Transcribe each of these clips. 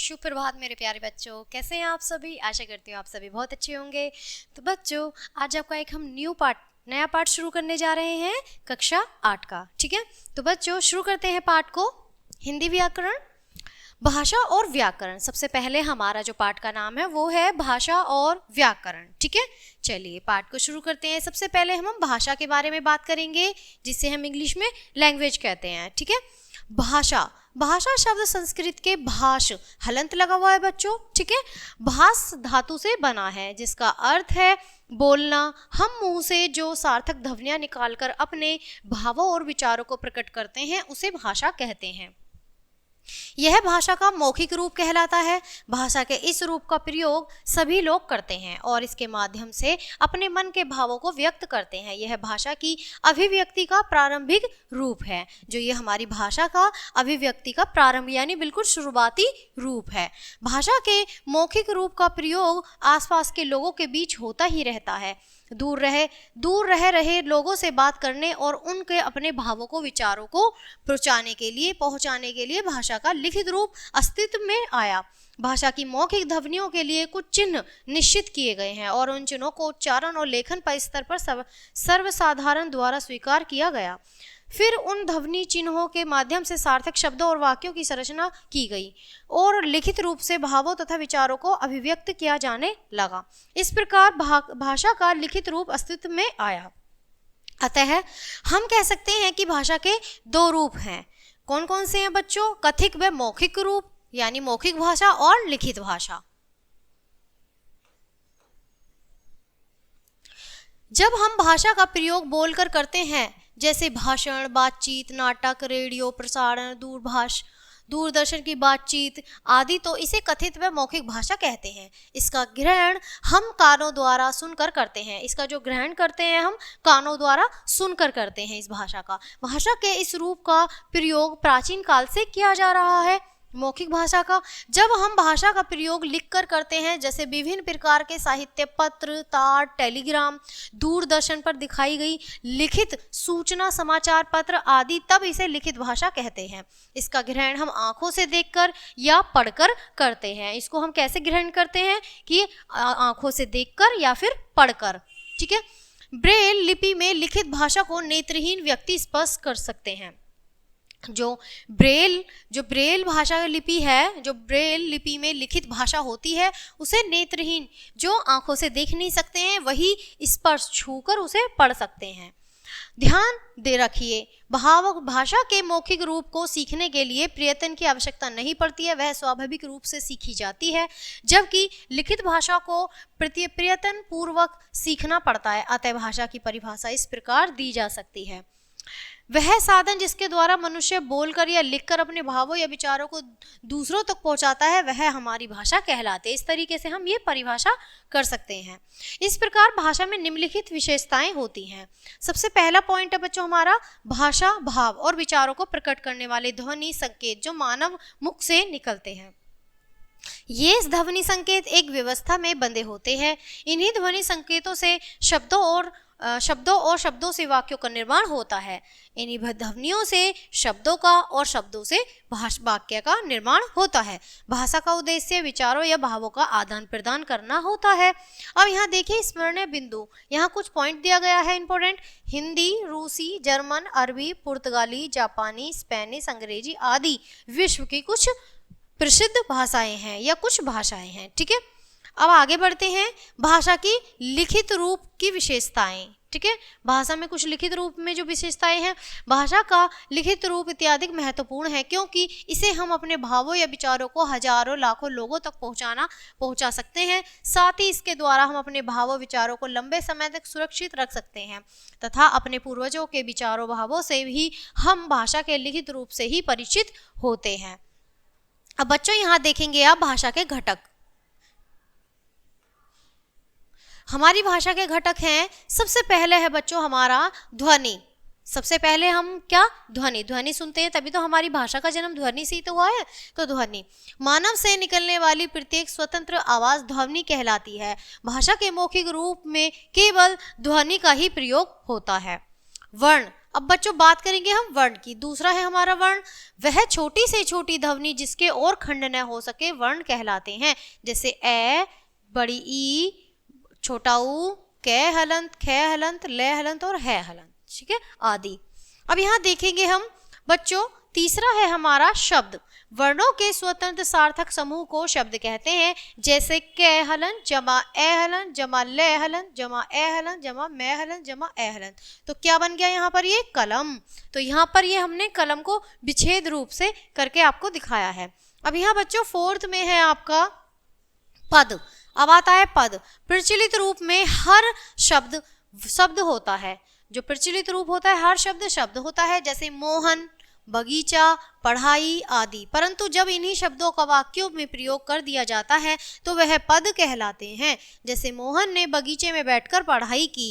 शुभ प्रभात मेरे प्यारे बच्चों, कैसे हैं आप सभी। आशा करती हूँ आप सभी बहुत अच्छे होंगे। तो बच्चों, आज आपका एक हम नया पाठ शुरू करने जा रहे हैं कक्षा 8 का। ठीक है, तो बच्चों शुरू करते हैं पाठ को। हिंदी व्याकरण, भाषा और व्याकरण। सबसे पहले हमारा जो पाठ का नाम है वो है भाषा और व्याकरण। ठीक है, चलिए पाठ को शुरू करते हैं। सबसे पहले हम भाषा के बारे में बात करेंगे, जिसे हम इंग्लिश में लैंग्वेज कहते हैं। ठीक है, भाषा, भाषा शब्द संस्कृत के भाष, हलंत लगा हुआ है बच्चों। ठीक है, भास धातु से बना है, जिसका अर्थ है बोलना। हम मुंह से जो सार्थक ध्वनियां निकालकर अपने भावों और विचारों को प्रकट करते हैं उसे भाषा कहते हैं। यह भाषा का मौखिक रूप कहलाता है। भाषा के इस रूप का प्रयोग सभी लोग करते हैं और इसके माध्यम से अपने मन के भावों को व्यक्त करते हैं। यह भाषा की अभिव्यक्ति का प्रारंभिक रूप है। जो ये हमारी भाषा का अभिव्यक्ति का प्रारंभ यानी बिल्कुल शुरुआती रूप है। भाषा के मौखिक रूप का प्रयोग आसपास के लोगों के बीच होता ही रहता है। दूर रह रहे लोगों से बात करने और उनके अपने भावों को, विचारों को पहुंचाने के लिए भाषा का लिखित रूप अस्तित्व में आया। भाषा की मौखिक ध्वनियों के लिए कुछ चिन्ह निश्चित किए गए हैं और उन चिन्हों को उच्चारण और लेखन पर स्तर पर सर्वसाधारण द्वारा स्वीकार किया गया। फिर उन ध्वनि चिन्हों के माध्यम से सार्थक शब्दों और वाक्यों की संरचना की गई और लिखित रूप से भावों तथा विचारों को अभिव्यक्त किया जाने लगा। इस प्रकार भाषा का लिखित रूप अस्तित्व में आया। अतः हम कह सकते हैं कि भाषा के दो रूप हैं। कौन कौन से हैं बच्चों? कथित व मौखिक रूप, यानी मौखिक भाषा और लिखित भाषा। जब हम भाषा का प्रयोग बोलकर करते हैं, जैसे भाषण, बातचीत, नाटक, रेडियो प्रसारण, दूरदर्शन की बातचीत आदि, तो इसे कथित व मौखिक भाषा कहते हैं। इसका ग्रहण हम कानों द्वारा सुनकर करते हैं। इसका जो ग्रहण करते हैं हम कानों द्वारा सुनकर करते हैं इस भाषा का। भाषा के इस रूप का प्रयोग प्राचीन काल से किया जा रहा है। मौखिक भाषा का, जब हम भाषा का प्रयोग लिखकर करते हैं, जैसे विभिन्न प्रकार के साहित्य, पत्र, तार, टेलीग्राम, दूरदर्शन पर दिखाई गई लिखित सूचना, समाचार पत्र आदि, तब इसे लिखित भाषा कहते हैं। इसका ग्रहण हम आंखों से देखकर या पढ़कर करते हैं। इसको हम कैसे ग्रहण करते हैं कि आंखों से देखकर या फिर पढ़कर। ठीक है, ब्रेल लिपि में लिखित भाषा को नेत्रहीन व्यक्ति स्पष्ट कर सकते हैं। जो ब्रेल भाषा लिपि है, जो ब्रेल लिपि में लिखित भाषा होती है, उसे नेत्रहीन, जो आंखों से देख नहीं सकते हैं, वही स्पर्श छूकर उसे पढ़ सकते हैं। ध्यान दे रखिए, भाषा के मौखिक रूप को सीखने के लिए प्रयत्न की आवश्यकता नहीं पड़ती है, वह स्वाभाविक रूप से सीखी जाती है, जबकि लिखित भाषा को प्रयत्न पूर्वक सीखना पड़ता है। अतः भाषा की परिभाषा इस प्रकार दी जा सकती है: वह साधन जिसके द्वारा मनुष्य बोलकर या लिखकर अपने भावों या विचारों को दूसरों तक पहुंचाता है, वह हमारी भाषा कहलाते हैं। इस तरीके से हम ये परिभाषा कर सकते हैं। इस प्रकार भाषा में निम्नलिखित विशेषताएं होती हैं। सबसे पहला पॉइंट है बच्चों हमारा, भाषा भाव और विचारों को प्रकट करने वाले ध्वनि संकेत जो मानव मुख से निकलते हैं। ये ध्वनि संकेत एक व्यवस्था में बंधे होते हैं। इन्हीं ध्वनि संकेतों से शब्दों से वाक्यों का निर्माण होता है। इन्हीं ध्वनियों से शब्दों का और शब्दों से वाक्य का निर्माण होता है। भाषा का उद्देश्य विचारों या भावों का आदान प्रदान करना होता है। अब यहाँ देखिए स्मरणीय बिंदु, यहाँ कुछ पॉइंट दिया गया है इंपॉर्टेंट। हिंदी, रूसी, जर्मन, अरबी, पुर्तगाली, जापानी, स्पेनिश, अंग्रेजी आदि विश्व की कुछ प्रसिद्ध भाषाएं हैं या कुछ भाषाएं हैं। ठीक है, अब आगे बढ़ते हैं। भाषा की लिखित रूप की विशेषताएं। ठीक है, भाषा में कुछ लिखित रूप में जो विशेषताएं हैं, भाषा का लिखित रूप इत्यादि महत्वपूर्ण है, क्योंकि इसे हम अपने भावों या विचारों को हजारों लाखों लोगों तक पहुंचा सकते हैं। साथ ही इसके द्वारा हम अपने भावों विचारों को लंबे समय तक सुरक्षित रख सकते हैं तथा अपने पूर्वजों के विचारों भावों से भी हम भाषा के लिखित रूप से ही परिचित होते हैं। अब बच्चों यहाँ देखेंगे आप भाषा के घटक। हमारी भाषा के घटक हैं, सबसे पहले है बच्चों हमारा ध्वनि। सबसे पहले हम क्या? ध्वनि सुनते हैं, तभी तो हमारी भाषा का जन्म ध्वनि से ही तो हुआ है। तो ध्वनि, मानव से निकलने वाली प्रत्येक स्वतंत्र आवाज ध्वनि कहलाती है। भाषा के मौखिक रूप में केवल ध्वनि का ही प्रयोग होता है। वर्ण, अब बच्चों बात करेंगे हम वर्ण की। दूसरा है हमारा वर्ण, वह छोटी से छोटी ध्वनि जिसके और खंड न हो सके वर्ण कहलाते हैं। जैसे ए, बड़ी ई, छोटा ऊ, कै हलंत, खे हलंत, ले हलंत और है हलंत, ठीक है, आदि। अब यहाँ देखेंगे हम बच्चों, तीसरा है हमारा शब्द। वर्णों के स्वतंत्र सार्थक समूह को शब्द कहते हैं। जैसे कै हलन जमा ए हलन जमा ले हलन जमा ए हलन जमा मैं हलन जमा ए हलन। तो क्या बन गया यहाँ पर, ये कलम। तो यहाँ पर ये हमने कलम को विच्छेद रूप से करके आपको दिखाया है। अब यहाँ बच्चों फोर्थ में है आपका पद। अब आता है पद। प्रचलित रूप में हर शब्द होता है। जो प्रचलित रूप होता है हर शब्द होता है। जैसे मोहन, बगीचा, पढ़ाई आदि। परंतु जब इन्हीं शब्दों का वाक्यों में प्रयोग कर दिया जाता है तो वह पद कहलाते हैं। जैसे मोहन ने बगीचे में बैठकर पढ़ाई की।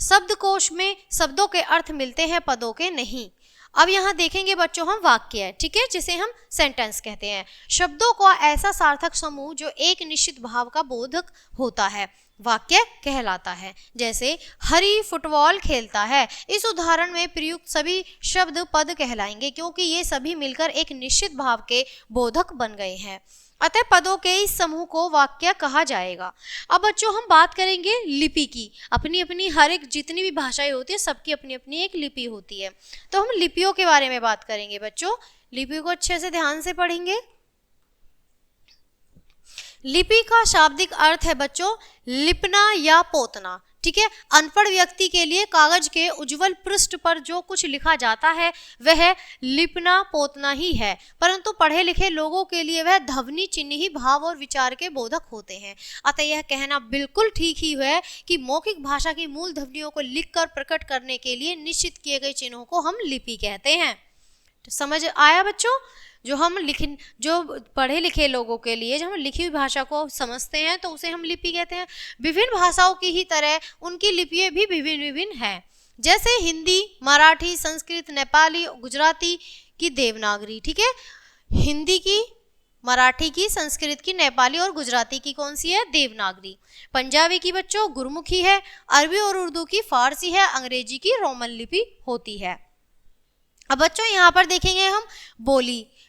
शब्दकोश में शब्दों के अर्थ मिलते हैं, पदों के नहीं। अब यहाँ देखेंगे बच्चों हम वाक्य, ठीक है, जिसे हम सेंटेंस कहते हैं। शब्दों का ऐसा सार्थक समूह जो एक निश्चित भाव का बोधक होता है वाक्य कहलाता है। जैसे हरी फुटबॉल खेलता है। इस उदाहरण में प्रयुक्त सभी शब्द पद कहलाएंगे क्योंकि ये सभी मिलकर एक निश्चित भाव के बोधक बन गए हैं। अतः पदों के इस समूह को वाक्य कहा जाएगा। अब बच्चों हम बात करेंगे लिपि की। अपनी अपनी हर एक जितनी भी भाषाएं होती है सबकी अपनी अपनी एक लिपि होती है। तो हम लिपियों के बारे में बात करेंगे बच्चों। लिपि को अच्छे से ध्यान से पढ़ेंगे। लिपि का शाब्दिक अर्थ है बच्चों लिपना या पोतना, ठीक है। अनपढ़ व्यक्ति के लिए कागज के उज्जवल पृष्ठ पर जो कुछ लिखा जाता है वह लिपना पोतना ही है, परंतु पढ़े लिखे लोगों के लिए वह ध्वनि चिन्ह ही भाव और विचार के बोधक होते हैं। अतः यह कहना बिल्कुल ठीक ही है कि मौखिक भाषा की मूल ध्वनियों को लिखकर प्रकट करने के लिए निश्चित किए गए चिन्हों को हम लिपि कहते हैं। तो समझ आया बच्चों। जो पढ़े लिखे लोगों के लिए जब हम लिखी हुई भाषा को समझते हैं तो उसे हम लिपि कहते हैं। विभिन्न भाषाओं की ही तरह उनकी लिपियां भी विभिन्न हैं। जैसे हिंदी, मराठी, संस्कृत, नेपाली, गुजराती की देवनागरी, ठीक है। हिंदी की, मराठी की, संस्कृत की, नेपाली और गुजराती की कौन सी है, देवनागरी। पंजाबी की बच्चों गुरमुखी है। अरबी और उर्दू की फारसी है। अंग्रेजी की रोमन लिपि होती है। अब बच्चों यहाँ पर देखेंगे हम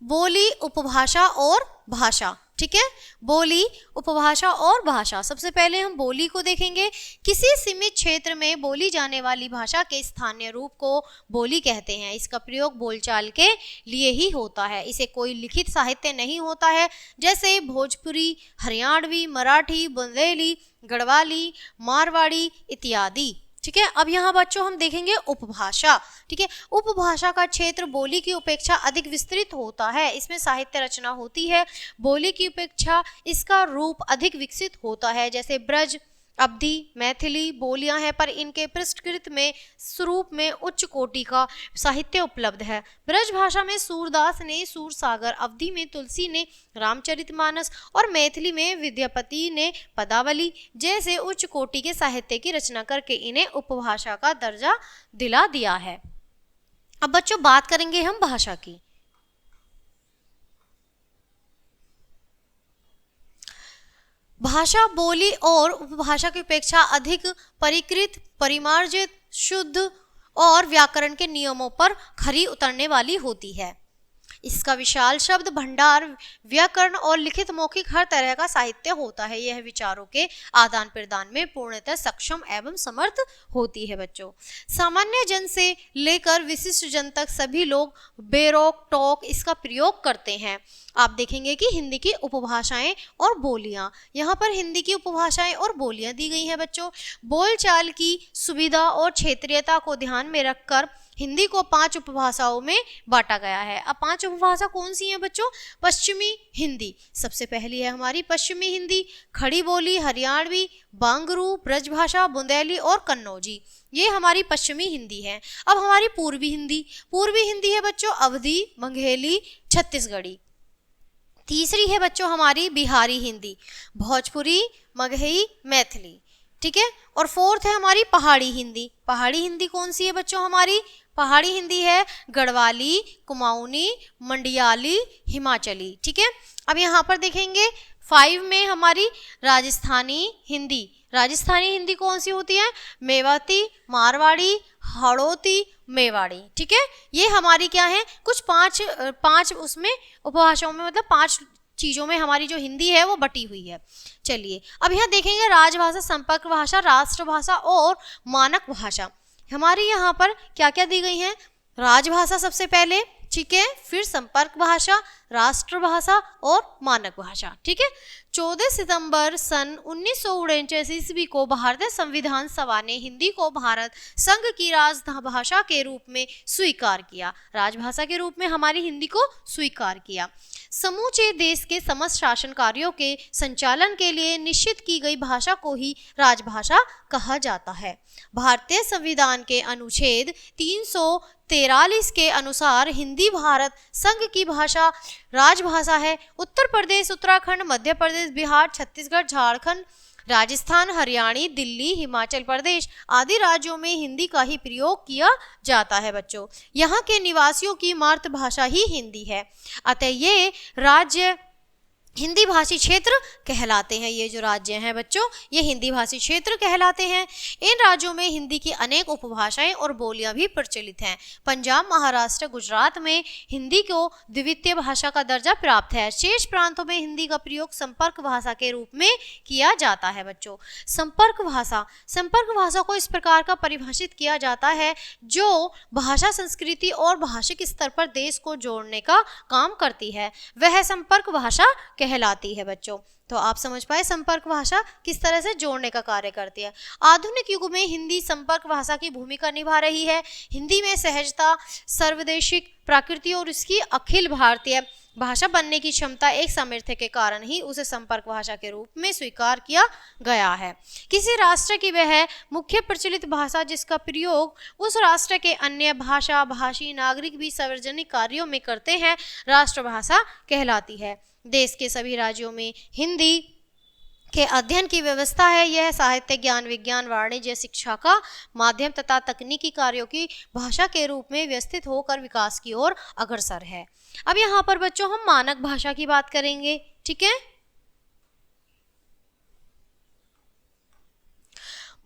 बोली, उपभाषा और भाषा, ठीक है। बोली, उपभाषा और भाषा। सबसे पहले हम बोली को देखेंगे। किसी सीमित क्षेत्र में बोली जाने वाली भाषा के स्थानीय रूप को बोली कहते हैं। इसका प्रयोग बोलचाल के लिए ही होता है। इसे कोई लिखित साहित्य नहीं होता है। जैसे भोजपुरी, हरियाणवी, मराठी, बुंदेली, गढ़वाली, मारवाड़ी इत्यादि, ठीक है। अब यहाँ बच्चों हम देखेंगे उपभाषा, ठीक है। उपभाषा का क्षेत्र बोली की अपेक्षा अधिक विस्तृत होता है। इसमें साहित्य रचना होती है। बोली की अपेक्षा इसका रूप अधिक विकसित होता है। जैसे ब्रज, अवधी, मैथिली बोलियां हैं, पर इनके पृष्ठकृत में स्वरूप में उच्च कोटि का साहित्य उपलब्ध है। ब्रज भाषा में सूरदास ने सूरसागर, अवधी में तुलसी ने रामचरितमानस और मैथिली में विद्यापति ने पदावली जैसे उच्च कोटि के साहित्य की रचना करके इन्हें उपभाषा का दर्जा दिला दिया है। अब बच्चों बात करेंगे हम भाषा की। भाषा बोली और उपभाषा की अपेक्षा अधिक परिष्कृत, परिमार्जित, शुद्ध और व्याकरण के नियमों पर खरी उतरने वाली होती है। इसका विशाल शब्द भंडार, व्याकरण और लिखित मौखिक हर तरह का साहित्य होता है। यह विचारों के आदान प्रदान में पूर्णतः सक्षम एवं समर्थ होती है। बच्चों सामान्य जन से लेकर विशिष्ट जन तक सभी लोग बेरोक टोक इसका प्रयोग करते हैं। आप देखेंगे कि हिंदी की उपभाषाएं और बोलियां, यहाँ पर हिंदी की उपभाषाएं और बोलियां दी गई हैं। बच्चों बोलचाल की सुविधा और क्षेत्रीयता को ध्यान में रखकर हिंदी को 5 उपभाषाओं में बांटा गया है। अब 5 उपभाषा कौन सी हैं बच्चों? पश्चिमी हिंदी सबसे पहली है हमारी पश्चिमी हिंदी, खड़ी बोली, हरियाणवी, बांगरू, ब्रजभाषा, बुंदेली और कन्नौजी, ये हमारी पश्चिमी हिंदी है। अब हमारी पूर्वी हिंदी है बच्चों अवधी, मंगेली, छत्तीसगढ़ी। तीसरी है बच्चों हमारी बिहारी हिंदी, भोजपुरी, मगही, मैथिली, ठीक है। और फोर्थ है हमारी पहाड़ी हिंदी कौन सी है बच्चों? हमारी पहाड़ी हिंदी है गढ़वाली, कुमाऊनी, मंडियाली, हिमाचली, ठीक है। अब यहाँ पर देखेंगे 5 में हमारी राजस्थानी हिंदी, राजस्थानी हिंदी कौन सी होती है? मेवाती, मारवाड़ी, हाड़ौती, मेवाड़ी। ठीक है, ये हमारी क्या है, कुछ पांच उसमें उपभाषाओं में, मतलब 5 चीजों में हमारी जो हिंदी है वो बटी हुई है। चलिए अब यहाँ देखेंगे राजभाषा, संपर्क भाषा, राष्ट्रभाषा और मानक भाषा। हमारी यहाँ पर क्या क्या दी गई है? राजभाषा सबसे पहले, ठीक है, फिर संपर्क भाषा, राष्ट्रभाषा और मानक भाषा। ठीक है, 14 सितंबर सन 1949 ईस्वी को भारतीय संविधान सभा ने हिंदी को भारत संघ की राजभाषा के रूप में स्वीकार किया। राजभाषा के रूप में हमारी हिंदी को स्वीकार किया। समूचे देश के समस्त शासन कार्यों के संचालन के लिए निश्चित की गई भाषा को ही राजभाषा कहा जाता है। भारतीय संविधान के अनुच्छेद 343 के अनुसार हिंदी भारत संघ की भाषा राजभाषा है। उत्तर प्रदेश, उत्तराखंड, मध्य प्रदेश, बिहार, छत्तीसगढ़, झारखंड, राजस्थान, हरियाणा, दिल्ली, हिमाचल प्रदेश आदि राज्यों में हिंदी का ही प्रयोग किया जाता है बच्चों। यहाँ के निवासियों की मातृभाषा ही हिंदी है, अतः ये राज्य हिंदी भाषी क्षेत्र कहलाते हैं। ये जो राज्य हैं बच्चों, ये हिंदी भाषी क्षेत्र कहलाते हैं। इन राज्यों में हिंदी की अनेक उपभाषाएं और बोलियां भी प्रचलित हैं। पंजाब, महाराष्ट्र, गुजरात में हिंदी को द्वितीय भाषा का दर्जा प्राप्त है। शेष प्रांतों में हिंदी का प्रयोग संपर्क भाषा के रूप में किया जाता है बच्चों। संपर्क भाषा को इस प्रकार का परिभाषित किया जाता है जो भाषा, संस्कृति और भाषिक स्तर पर देश को जोड़ने का काम करती है, वह संपर्क भाषा कहलाती है बच्चों। तो आप समझ पाए संपर्क भाषा किस तरह से जोड़ने का कार्य करती है। आधुनिक युग में हिंदी संपर्क भाषा की भूमिका निभा रही है। हिंदी में सहजता, सर्वदेशिक प्रकृति और इसकी अखिल भारतीय भाषा बनने की क्षमता, एक सामर्थ्य के कारण ही उसे संपर्क भाषा के रूप में स्वीकार किया गया है। किसी राष्ट्र की वह मुख्य प्रचलित भाषा जिसका प्रयोग उस राष्ट्र के अन्य भाषा भाषी नागरिक भी सार्वजनिक कार्यों में करते हैं, राष्ट्रभाषा कहलाती है। देश के सभी राज्यों में हिंदी के अध्ययन की व्यवस्था है। यह साहित्य, ज्ञान, विज्ञान, वाणिज्य, शिक्षा का माध्यम तथा तकनीकी कार्यों की भाषा के रूप में व्यवस्थित होकर विकास की ओर अग्रसर है। अब यहाँ पर बच्चों हम मानक भाषा की बात करेंगे। ठीक है,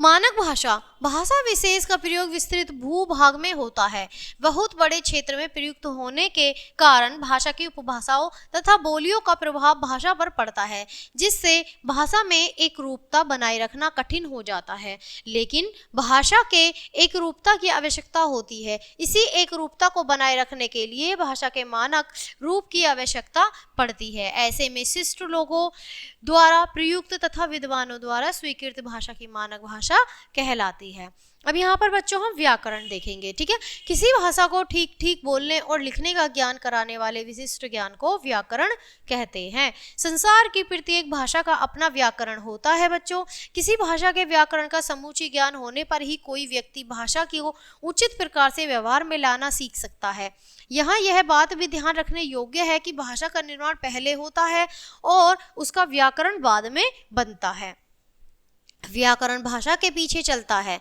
मानक भाषा विशेष का प्रयोग विस्तृत भूभाग में होता है। बहुत बड़े क्षेत्र में प्रयुक्त होने के कारण भाषा की उपभाषाओं तथा बोलियों का प्रभाव भाषा पर पड़ता है, जिससे भाषा में एक रूपता बनाए रखना कठिन हो जाता है। लेकिन भाषा के एक रूपता की आवश्यकता होती है। इसी एक रूपता को बनाए रखने के लिए भाषा के मानक रूप की आवश्यकता पड़ती है। ऐसे में शिष्ट लोगों द्वारा प्रयुक्त तथा विद्वानों द्वारा स्वीकृत भाषा की मानक भाषा कहलाती है। अब यहाँ पर बच्चों हम व्याकरण देखेंगे। ठीक है, किसी भाषा को ठीक ठीक बोलने और लिखने का ज्ञान कराने वाले विशिष्ट ज्ञान को व्याकरण कहते हैं। संसार की प्रत्येक भाषा का अपना व्याकरण होता है बच्चों। किसी भाषा के व्याकरण का समूची ज्ञान होने पर ही कोई व्यक्ति भाषा की उचित प्रकार से व्यवहार में लाना सीख सकता है। यहाँ यह बात भी ध्यान रखने योग्य है कि भाषा का निर्माण पहले होता है और उसका व्याकरण बाद में बनता है। व्याकरण भाषा के पीछे चलता है।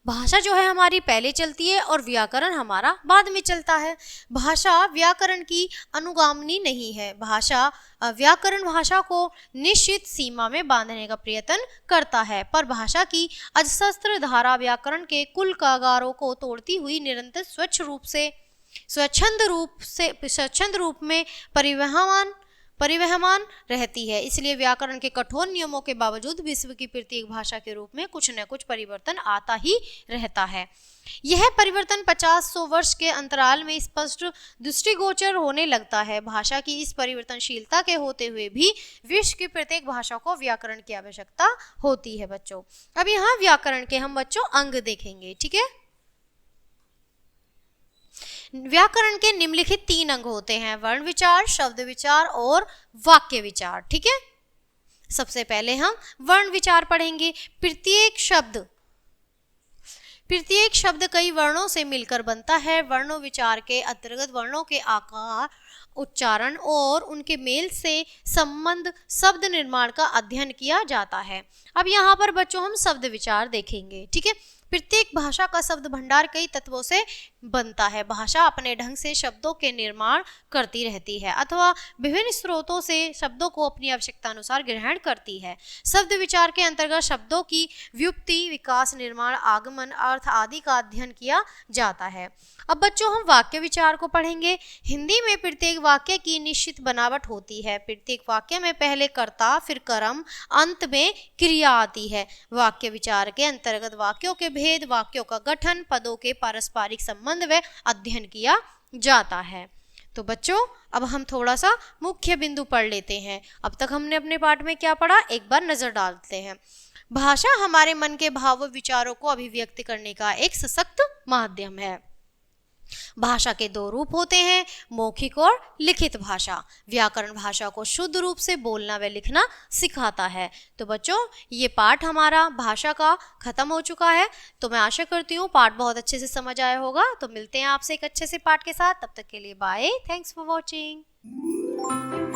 भाषा जो है हमारी पहले चलती है और व्याकरण हमारा बाद में चलता है। भाषा व्याकरण की अनुगामिनी नहीं है। व्याकरण भाषा को निश्चित सीमा में बांधने का प्रयत्न करता है, पर भाषा की अजस्त्र धारा व्याकरण के कुल कागारों को तोड़ती हुई निरंतर स्वच्छंद रूप में परिवहमान रहती है। इसलिए व्याकरण के कठोर नियमों के बावजूद विश्व की प्रत्येक भाषा के रूप में कुछ न कुछ परिवर्तन आता ही रहता है। यह परिवर्तन 50-100 वर्ष के अंतराल में स्पष्ट दृष्टिगोचर होने लगता है। भाषा की इस परिवर्तनशीलता के होते हुए भी विश्व की प्रत्येक भाषा को व्याकरण की आवश्यकता होती है बच्चों। अब यहाँ व्याकरण के हम बच्चों अंग देखेंगे। ठीक है, व्याकरण के निम्नलिखित 3 अंग होते हैं: वर्ण विचार, शब्द विचार और वाक्य विचार। ठीक है, सबसे पहले हम वर्ण विचार पढ़ेंगे। प्रत्येक शब्द कई वर्णों से मिलकर बनता है। वर्णों विचार के अंतर्गत वर्णों के आकार, उच्चारण और उनके मेल से संबंध शब्द निर्माण का अध्ययन किया जाता है। अब यहाँ पर बच्चों हम शब्द विचार देखेंगे। ठीक है, प्रत्येक भाषा का शब्द भंडार कई तत्वों से बनता है। भाषा अपने ढंग से शब्दों के निर्माण करती रहती है अथवा विभिन्न स्रोतों से शब्दों को अपनी आवश्यकता अनुसार ग्रहण करती है। शब्द विचार के अंतर्गत शब्दों की व्युत्पत्ति, विकास, निर्माण, आगमन, अर्थ आदि का अध्ययन किया जाता है। अब बच्चों हम वाक्य विचार को पढ़ेंगे। हिंदी में प्रत्येक वाक्य की निश्चित बनावट होती है। प्रत्येक वाक्य में पहले कर्ता, फिर कर्म, अंत में क्रिया आती है। वाक्य विचार के अंतर्गत वाक्यों के भेद, वाक्यों का गठन, पदों के पारस्परिक संबंध व अध्ययन किया जाता है। तो बच्चों अब हम थोड़ा सा मुख्य बिंदु पढ़ लेते हैं। अब तक हमने अपने पाठ में क्या पढ़ा, एक बार नजर डालते हैं। भाषा हमारे मन के भाव व विचारों को अभिव्यक्त करने का एक सशक्त माध्यम है। भाषा के दो रूप होते हैं, मौखिक और लिखित भाषा। व्याकरण भाषा को शुद्ध रूप से बोलना व लिखना सिखाता है। तो बच्चों ये पाठ हमारा भाषा का खत्म हो चुका है। तो मैं आशा करती हूँ पाठ बहुत अच्छे से समझ आया होगा। तो मिलते हैं आपसे एक अच्छे से पाठ के साथ, तब तक के लिए बाय, थैंक्स फॉर वॉचिंग।